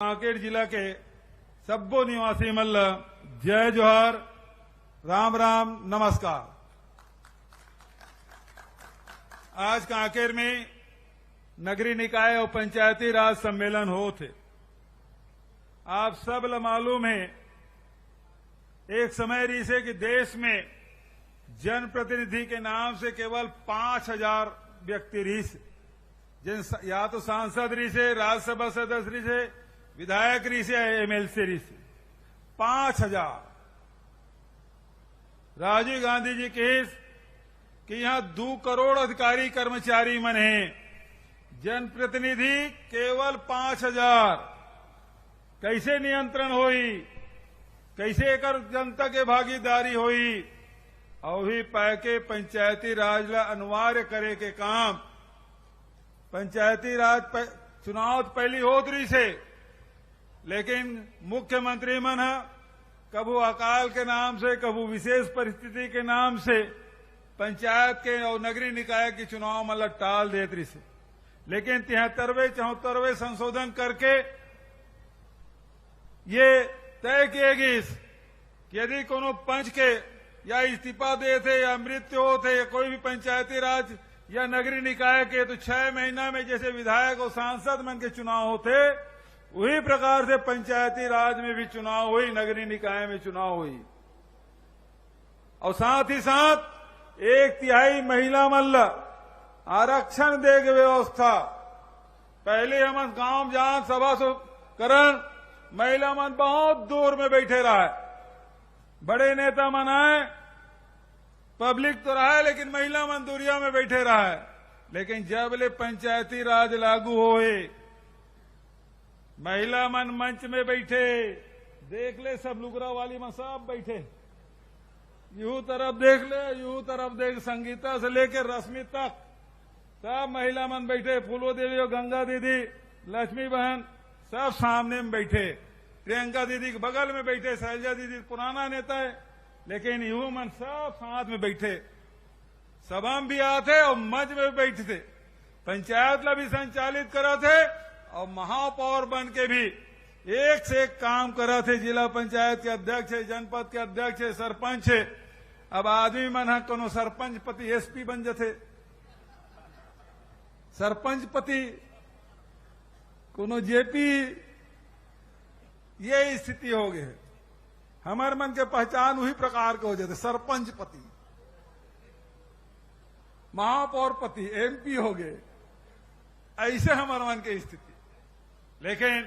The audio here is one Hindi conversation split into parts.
कांकेर जिला के सब्बो निवासी मल्ल जय जोहार, राम राम, नमस्कार। आज कांकेर में नगरीय निकाय और पंचायती राज सम्मेलन हो थे। आप सब ल मालूम है एक समय रही से कि देश में जनप्रतिनिधि के नाम से केवल 5000 व्यक्ति रही से, जिन या तो सांसद रही से, राज्यसभा सदस्य रही से, विधायक रही से, एमएलसी रही से। 5000। राजीव गांधी जी केस कि यहां 2 करोड़ अधिकारी कर्मचारी मन हैं, जनप्रतिनिधि केवल 5000। कैसे नियंत्रण होई, कैसे एकर जनता के भागीदारी होई, और भी पैके पंचायती राज ला अनिवार्य करे के काम। पंचायती राज चुनाव पहली होत रही से, लेकिन मुख्यमंत्री मन कबू अकाल के नाम से, कबू विशेष परिस्थिति के नाम से पंचायत के और नगरीय निकाय के चुनाव मतलब टाल देत रही से। लेकिन 73वें 74वें संशोधन करके ये तय किएगी कि यदि कोनो पंच के या इस्तीफा देते या मृत्यु होते या कोई भी पंचायती राज या नगरीय निकाय के, तो 6 महीना में जैसे विधायक और सांसद मन के चुनाव होते, वही प्रकार से पंचायती राज में भी चुनाव हुई, नगरीय निकाय में चुनाव हुई। और साथ ही साथ 1/3 महिला मल्ल आरक्षण दे के व्यवस्था। पहले हम गांव जान सभा करण, महिला मन बहुत दूर में बैठे रहा। बड़े नेता मन आए, पब्लिक तो रहा है, लेकिन महिला मन दूरिया में बैठे रहा है। लेकिन जब ले पंचायती राज लागू होए, महिला मन मंच में बैठे, देख ले सब लुगरा वाली में सब बैठे, यूं तरफ देख ले, यूं तरफ देख, संगीता से लेकर रश्मि तक सब महिला मन बैठे। फूलो देवी और गंगा दीदी, लक्ष्मी बहन सब सामने में बैठे, प्रियंका दीदी के बगल में बैठे, शैलजा दीदी पुराना नेता है, लेकिन यूं मन सब साथ में बैठे। सभा में भी आते और मंच में भी बैठे थे, पंचायत ला भी संचालित करा थे और महापौर बन के भी एक से एक काम करा थे। जिला पंचायत के अध्यक्ष है, जनपद के अध्यक्ष है, सरपंच है। अब आदमी मन कोनो सरपंच पति एसपी बन जाते, सरपंच पति कोनो जेपी, ये स्थिति हो गई है। हमारे मन के पहचान वही प्रकार के हो जाते, सरपंच पति, महापौर पति, एमपी हो गए, ऐसे हमारे मन की स्थिति। लेकिन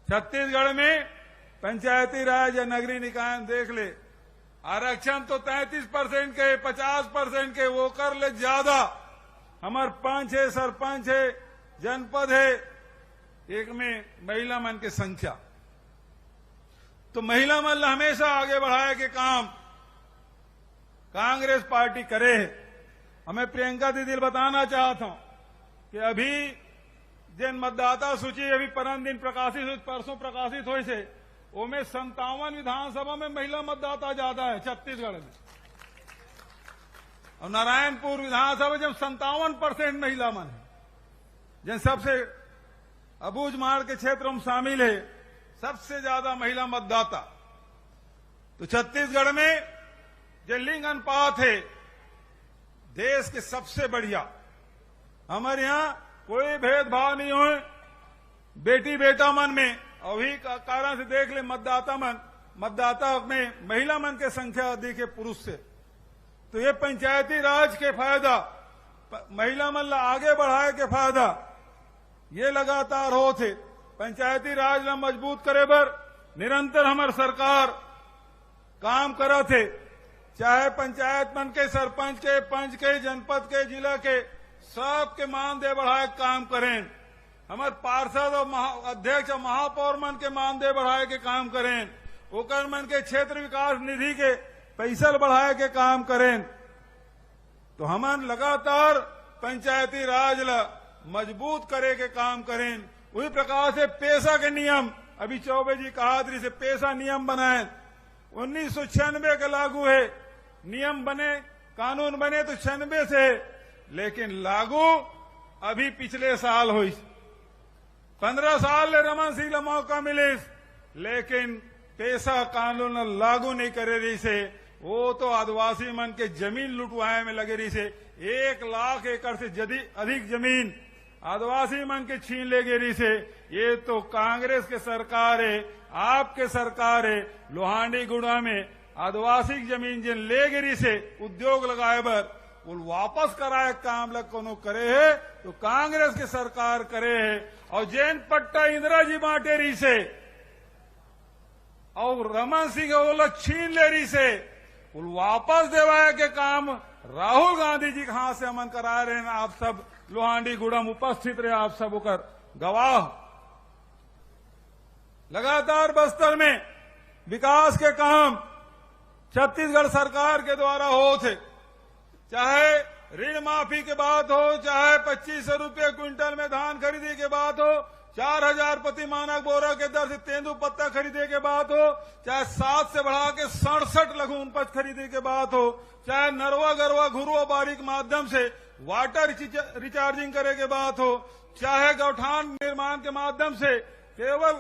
छत्तीसगढ़ में पंचायती राज या नगरीय निकाय देख ले, आरक्षण तो 33% के, 50% के, वो कर ले ज्यादा। हमार पंच है, सरपंच है, जनपद है, एक में महिला मन की संख्या। तो महिला मन हमेशा आगे बढ़ाए के काम कांग्रेस पार्टी करे है। हमें प्रियंका दीदी बताना चाहता हूं कि अभी जिन मतदाता सूची अभी परम दिन प्रकाशित हुई, परसों प्रकाशित हुई से, उनमें 57 विधानसभा में महिला मतदाता ज्यादा है छत्तीसगढ़ में। और नारायणपुर विधानसभा जब 57% महिला मन है, जिन सबसे अबूझ मार के क्षेत्र में शामिल है, सबसे ज्यादा महिला मतदाता। तो छत्तीसगढ़ में जो लिंग अनुपात है देश के सबसे बढ़िया। हमारे यहां कोई भेदभाव नहीं हो बेटी बेटा मन में, और वही कारण से देख ले मतदाता में महिला मन के संख्या अधिक है पुरुष से। तो ये पंचायती राज के फायदा, महिला मन ला आगे बढ़ाए के फायदा ये लगातार हो थे। पंचायती राज ला मजबूत करे बर निरंतर हमार सरकार काम करा थे। चाहे पंचायत मन के, सरपंच के, पंच के, जनपद के, जिला के, सबके मानदेय बढ़ाए काम करें। हमारे पार्षद और अध्यक्ष और महापौर मन के मानदेय बढ़ाए के काम करें। ओकर मन के क्षेत्र विकास निधि के पैसा बढ़ाए के काम करें। तो हम लगातार पंचायती राज ला मजबूत करे के काम करें। उसी प्रकार से पेशा के नियम, अभी चौबे जी कहा से पेशा नियम बनाए, 1996 के लागू है। नियम बने, कानून बने तो 96 से, लेकिन लागू अभी पिछले साल हुई। 15 साल ले रमन सिंह ला मौका मिलिस, लेकिन पेशा कानून लागू नहीं करे रही से। वो तो आदिवासी मन के जमीन लुटवाए में लगे रही से। 1 लाख एकड़ से अधिक जमीन आदिवासी मन के छीन ले गई से। ये तो कांग्रेस के सरकार है, आपके सरकार है। लोहांडी गुड़ा में आदिवासी जमीन जिन ले गिरी से उद्योग लगाए बर वो वापस कराए काम लग कोनो करे है तो कांग्रेस के सरकार करे है। और जैन पट्टा इंदिरा जी बांटे रही से और रमन सिंह वो लोग छीन ले रही से वो वापस देवाए के काम राहुल गांधी जी के हाथ से अमन करा रहे हैं। आप सब लोहांडी गुड़म उपस्थित रहे, आप सब होकर गवाह। लगातार बस्तर में विकास के काम छत्तीसगढ़ सरकार के द्वारा हो थे, चाहे ऋण माफी के बात हो, चाहे 2500 रुपये क्विंटल में धान खरीदी के बात हो, 4000 प्रति मानक बोरा के दर से तेंदू पत्ता खरीदे के बात हो, चाहे 7 से बढ़ा के 67 लघु उपज खरीदे के बात हो, चाहे नरवा गरवा घुरवा बारी के माध्यम से वाटर रिचार्जिंग करे के बात हो, चाहे गौठान निर्माण के माध्यम से केवल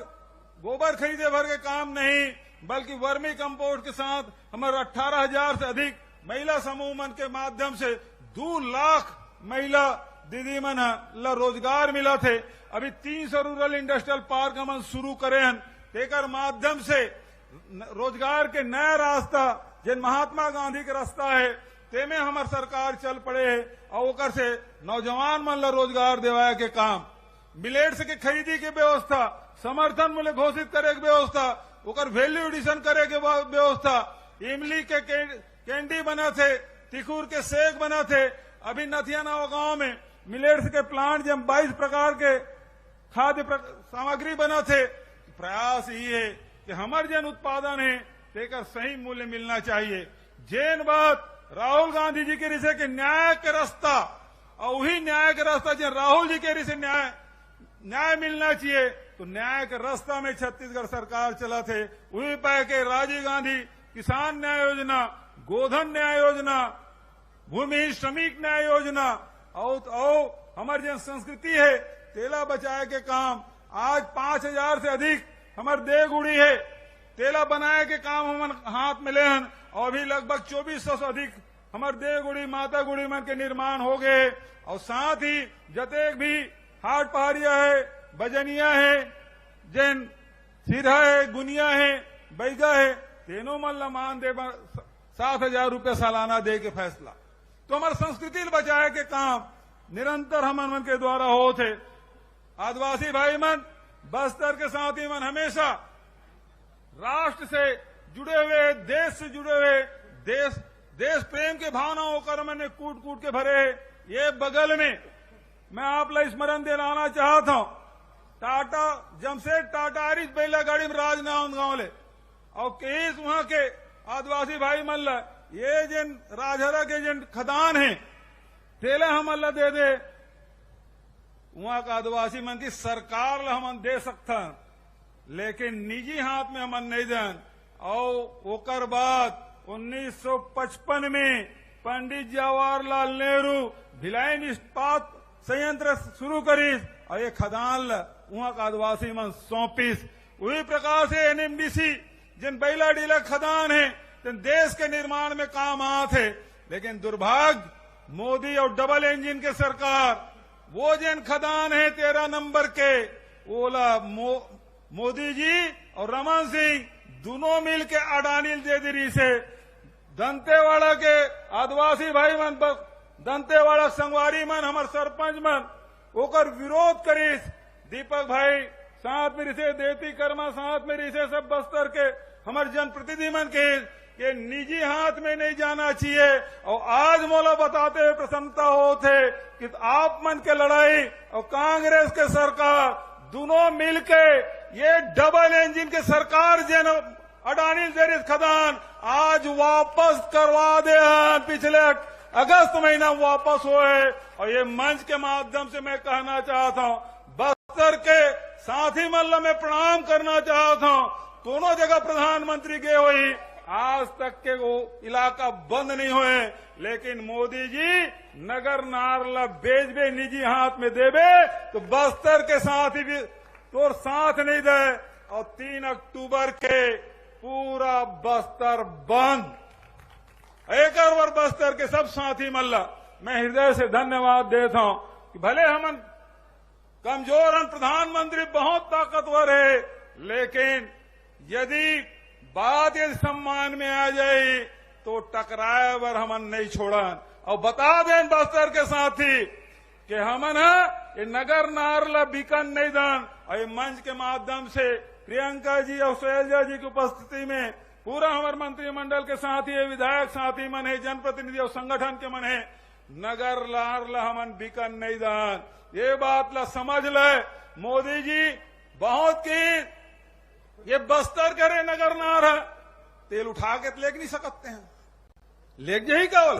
गोबर खरीदे भर के काम नहीं बल्कि वर्मी कंपोस्ट के साथ हमारे 18,000 से अधिक महिला समूह मन के माध्यम से 2 लाख महिला दीदी मन ला रोजगार मिला थे। अभी 300 रूरल इंडस्ट्रियल पार्क हम शुरू करे हैं, तेकर माध्यम से रोजगार के नया रास्ता जिन महात्मा गांधी के रास्ता है तेमे हमार सरकार चल पड़े है और ओकर से नौजवान मन ला रोजगार देवाए के काम, मिलेट्स के खरीदी के व्यवस्था, समर्थन मूल्य घोषित करे के व्यवस्था, ओकर वैल्यू एडिशन करे के व्यवस्था, इमली के कैंडी बना थे, तिखूर के सेक बना थे। अभी नथियाना गांव में मिलेट्स के प्लांट जब 22 प्रकार के खाद्य सामग्री बना थे। प्रयास यही है कि हमारे जन उत्पादन है तेकर सही मूल्य मिलना चाहिए। जैन बात राहुल गांधी जी के रिसे के न्याय के रास्ता और वही न्याय के रास्ता जो राहुल जी के रिसे न्याय मिलना चाहिए तो न्याय के रास्ता में छत्तीसगढ़ सरकार चला थे। वही पाए के राजीव गांधी किसान न्याय योजना, गोधन न्याय योजना, भूमिहीन श्रमिक न्याय योजना और हमारी जन संस्कृति है तेला बचाए के काम आज 5000 से अधिक हमारे देवगुड़ी है तेला बनाए के काम हम हाथ में ले हैं और अभी लगभग 2400 से अधिक हमारे देवगुड़ी माता गुड़ी मन के निर्माण हो गए। और साथ ही जतेक भी हाट पहाड़िया है, बजनिया है, जैन सीधा है, गुनिया है, बैगा है, तीनों मन ला मान दे 7,000 रुपये सालाना दे के फैसला। तो हमारे संस्कृति बचाए के काम निरंतर हमन मन के द्वारा हो थे। आदिवासी भाई मन, बस्तर के साथी मन हमेशा राष्ट्र से जुड़े हुए, देश से जुड़े हुए, देश प्रेम के भावनाओं कर मैंने कूट कूट के भरे। ये बगल में मैं आप ला स्मरण दिलाना चाहता हूं, टाटा जमशेद टाटा आरिस बैला गाड़ी में राजनांद गांव ले और केस वहां के आदिवासी भाई मल्ला ये जिन राजहरा के जिन खदान है तेला हम अल्लाह दे दे वहां का आदिवासी मन की सरकार ला हम दे सकता लेकिन निजी हाथ में हम नहीं देन। और ओकर बाद 1955 में पंडित जवाहरलाल नेहरू भिलाई इस्पात संयंत्र शुरू करीस और ये खदान ला वहां का आदिवासी मन सौंपीस। वही प्रकार से एनएमडीसी जिन बैला डीला खदान है जिन देश के निर्माण में काम आते, लेकिन दुर्भाग्य मोदी और डबल इंजन के सरकार वो जिन खदान है 13 नंबर के ओला मोदी जी और रमन सिंह दोनों मिल के अडानी दे दी से दंतेवाड़ा के आदिवासी भाई मन, दंतेवाड़ा संगवारी मन, हमार सरपंच मन ओकर विरोध करीस। दीपक भाई साथ में रिसे, देती कर्मा साथ में रिसे, सब बस्तर के हमारे जनप्रतिनिधि मन के ये निजी हाथ में नहीं जाना चाहिए। और आज मोला बताते हुए प्रसन्नता होते कि आप मन के लड़ाई और कांग्रेस के सरकार दोनों मिलके ये डबल इंजन के सरकार जन अडानी जेरिस खदान आज वापस करवा दे। पिछले अगस्त महीना वापस हुए और ये मंच के माध्यम से मैं कहना चाहता हूं, बस्तर के साथी मल्ला में प्रणाम करना चाहता हूं। दोनों जगह प्रधानमंत्री गए हुई, आज तक के वो इलाका बंद नहीं हुए, लेकिन मोदी जी नगर नारला बेच बे निजी हाथ में देवे तो बस्तर के साथ ही तो साथ नहीं दे और 3 अक्टूबर के पूरा बस्तर बंद। एक और बस्तर के सब साथी मल्ला मैं हृदय से धन्यवाद देता हूं कि भले हम कमजोर हैं, प्रधानमंत्री बहुत ताकतवर है, लेकिन यदि बात यदि सम्मान में आ जाए तो टकराए वर हमन नहीं छोड़न। और बता दें बस्तर के साथी कि हमन ये नगर नारला बीकन नहीं दन। और ये मंच के माध्यम से प्रियंका जी और शैलजा जी की उपस्थिति में पूरा हमारे मंत्रिमंडल के साथी है, विधायक साथी मन है, जनप्रतिनिधि और संगठन के मन है, नगर नारला हमन बीकन नहीं दन। ये बात ला समझ ले मोदी जी बहुत की ये बस्तर करे नगर नार है, तेल उठा के लेक नहीं सकते हैं, लेक यही केवल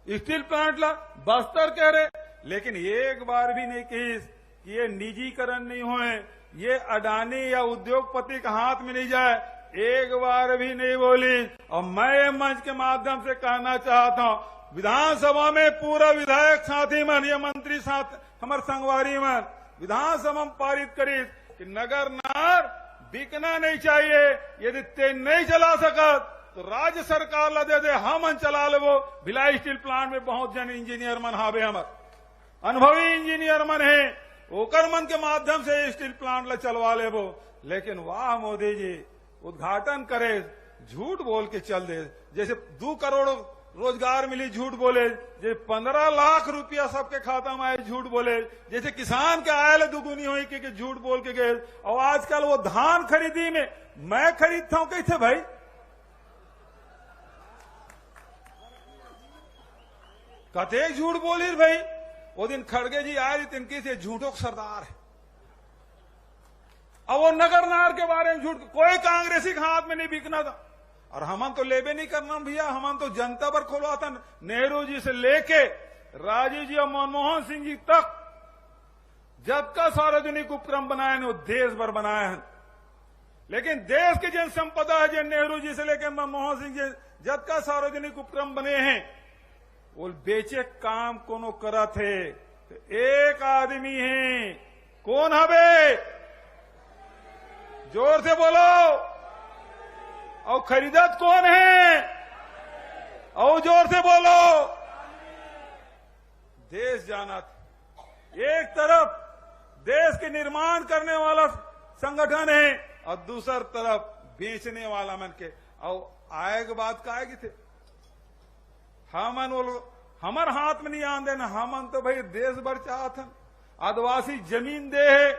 स्टील प्लांट ला बस्तर कह रहे, लेकिन एक बार भी नहीं कही कि ये निजीकरण नहीं होए, ये अडानी या उद्योगपति के हाथ में नहीं जाए, एक बार भी नहीं बोली। और मैं मंच के माध्यम से कहना चाहता हूं विधानसभा में पूरा विधायक साथी मन या मंत्री साथ हमारे संगवारी मन विधानसभा में पारित करी कि नगर नार बिकना नहीं चाहिए। यदि ते नहीं चला सकत तो राज्य सरकार ला दे दे, हम चला ले। वो भिलाई स्टील प्लांट में बहुत जन इंजीनियर मन हावे, हमार अनुभवी इंजीनियर मन है, ओकर मन के माध्यम से स्टील प्लांट ला चलवा ले वो। लेकिन वाह मोदी जी उद्घाटन करे झूठ बोल के चल दे, जैसे 2 करोड़ रोजगार मिली झूठ बोले, जैसे 15 लाख रुपया सबके खाता में आए झूठ बोले, जैसे किसान के आयल दुगुनी हुई कि झूठ बोल के गए। और आजकल वो धान खरीदी में मैं खरीदता हूं कैसे भाई, कते झूठ बोली भाई। वो दिन खड़गे जी आए तिनकी से झूठों का सरदार है। अब वो नगर नार के बारे में झूठ, कोई कांग्रेसी के हाथ में नहीं बिकना था। और हमन तो लेबे नहीं करना भैया, हमन तो जनता पर खोलवा था। नेहरू जी से लेके राजीव जी और मनमोहन सिंह जी तक जब का सार्वजनिक उपक्रम बनाए वो देश भर बनाए हैं। लेकिन देश की जिन संपदा है जिन नेहरू जी से लेकर मनमोहन सिंह जी जब का सार्वजनिक उपक्रम बने हैं वो बेचे काम कोनो करत है तो एक आदमी है, कौन हवे, जोर से बोलो। और खरीदत कौन है, और जोर से बोलो। देश जाना था, एक तरफ देश के निर्माण करने वाला संगठन है और दूसर तरफ बेचने वाला मन के। और आएगी बात का आएगी थे, हमन वो हमार हाथ में नहीं आन देना, हमन तो भाई देश भर चाहत हन आदिवासी जमीन दे है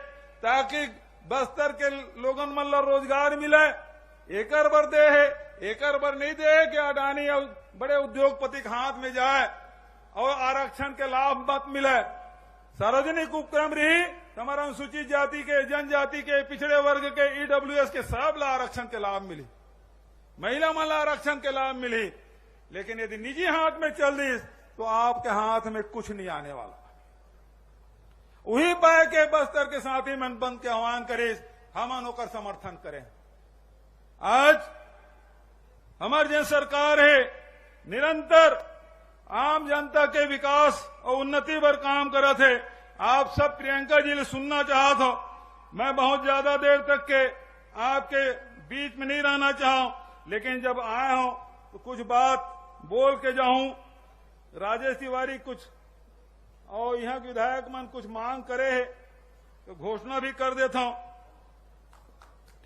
ताकि बस्तर के लोगन मन ला रोजगार मिले। एकर बर दे है, एकर बर नहीं दे है कि अडानी और बड़े उद्योगपति के हाथ में जाए और आरक्षण के लाभ मत मिले। सार्वजनिक उपक्रम रही हमारा अनुसूचित जाति के, जनजाति के, पिछड़े वर्ग के, ईडब्ल्यूएस के सब ला आरक्षण के लाभ मिली, महिला मन ला आरक्षण के लाभ मिली। लेकिन यदि निजी हाथ में चल दी तो आपके हाथ में कुछ नहीं आने वाला। वही पाए के बस्तर के साथी मन बंद के आह्वान करे, हम होकर समर्थन करें। आज हमारी जो सरकार है निरंतर आम जनता के विकास और उन्नति पर काम कर थे। आप सब प्रियंका जी ने सुनना चाहत हो, मैं बहुत ज्यादा देर तक के आपके बीच में नहीं रहना चाहूं, लेकिन जब आया हूं तो कुछ बात बोल के जाऊं। राजेश तिवारी कुछ और यहाँ के विधायक मन कुछ मांग करे है तो घोषणा भी कर देता हूं,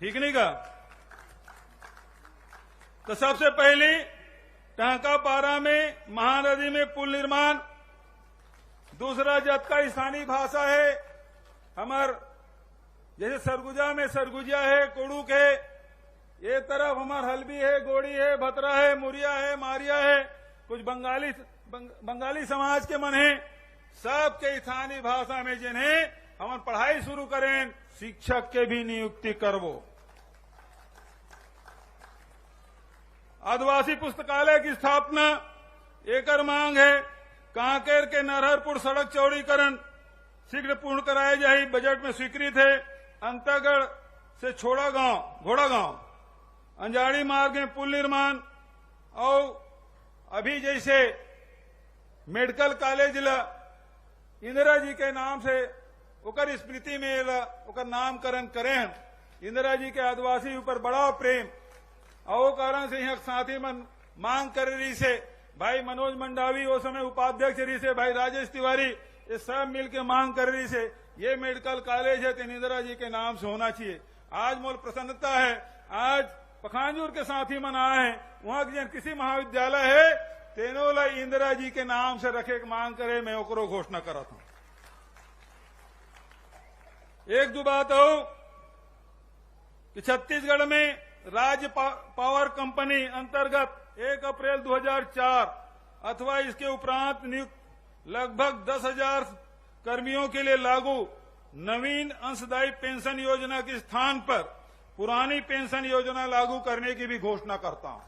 ठीक नहीं का। तो सबसे पहले टांकापारा में महानदी में पुल निर्माण, दूसरा जतका स्थानीय भाषा है हमार, जैसे सरगुजा में सरगुजिया है, कुड़ुक है, ये तरफ हमार हल्बी है, गोड़ी है, भतरा है, मुरिया है, मारिया है, कुछ बंगाली समाज के मन है, सबके स्थानीय भाषा में जिन्हें हम पढ़ाई शुरू करें, शिक्षक के भी नियुक्ति करवो। आदिवासी पुस्तकालय की स्थापना एकर मांग है। कांकेर के नरहरपुर सड़क चौड़ीकरण शीघ्र पूर्ण कराया जाए, बजट में स्वीकृत है। अंतागढ़ से छोड़ा गांव घोड़ा गांव अंजाड़ी मार्ग में पुल निर्माण, और अभी जैसे मेडिकल कॉलेज इंदिरा जी के नाम से ओकर स्मृति में ओकर नामकरण करें। इंदिरा जी के आदिवासी ऊपर बड़ा प्रेम और कारण से यहाँ साथी मन मांग कर रही से भाई मनोज मंडावी वो समय उपाध्यक्ष रही से, भाई राजेश तिवारी, ये सब मिलके मांग कर रही से ये मेडिकल कॉलेज है तो इंदिरा जी के नाम से होना चाहिए। आज मोल प्रसन्नता है, आज पखांजूर के साथी मन आए हैं, वहां के किसी महाविद्यालय है तेनों ला इंदिरा जी के नाम से रखे के मांग करे, मैं ओकरो घोषणा करता हूं। एक दो बात हो कि छत्तीसगढ़ में राज्य पावर कंपनी अंतर्गत 1 अप्रैल 2004 अथवा इसके उपरांत नियुक्त लगभग 10,000 कर्मियों के लिए लागू नवीन अंशदायी पेंशन योजना के स्थान पर पुरानी पेंशन योजना लागू करने की भी घोषणा करता हूं।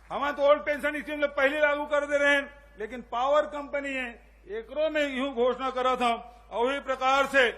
हम तो ओल्ड पेंशन स्कीम में पहले लागू कर दे रहे हैं, लेकिन पावर कंपनी है एकरो में यूं घोषणा करा था। और इसी प्रकार से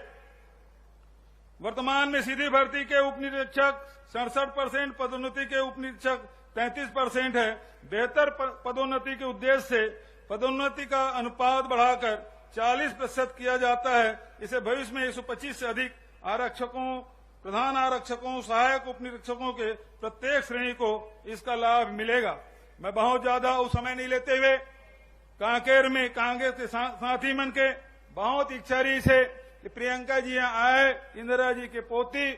वर्तमान में सीधी भर्ती के उप निरीक्षक 67%, पदोन्नति के उप निरीक्षक 33% है। बेहतर पदोन्नति के उद्देश्य से पदोन्नति का अनुपात बढ़ाकर 40% किया जाता है। इसे भविष्य में 125 से अधिक आरक्षकों, प्रधान आरक्षकों, सहायक उप निरीक्षकों के प्रत्येक श्रेणी को इसका लाभ मिलेगा। मैं बहुत ज्यादा उस समय नहीं लेते हुए कांकेर में कांग्रेस के साथी मन के बहुत इच्छा रही से कि प्रियंका जी यहाँ आए, इंदिरा जी के पोती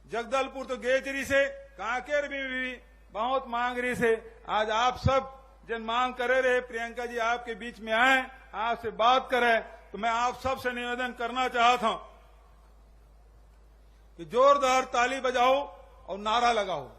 जगदलपुर तो गेचरी से, कांकेर भी बहुत मांग रही से। आज आप सब जन मांग करे रहे प्रियंका जी आपके बीच में आए, आपसे बात करें, तो मैं आप सब से निवेदन करना चाहता हूं कि जोरदार ताली बजाओ और नारा लगाओ।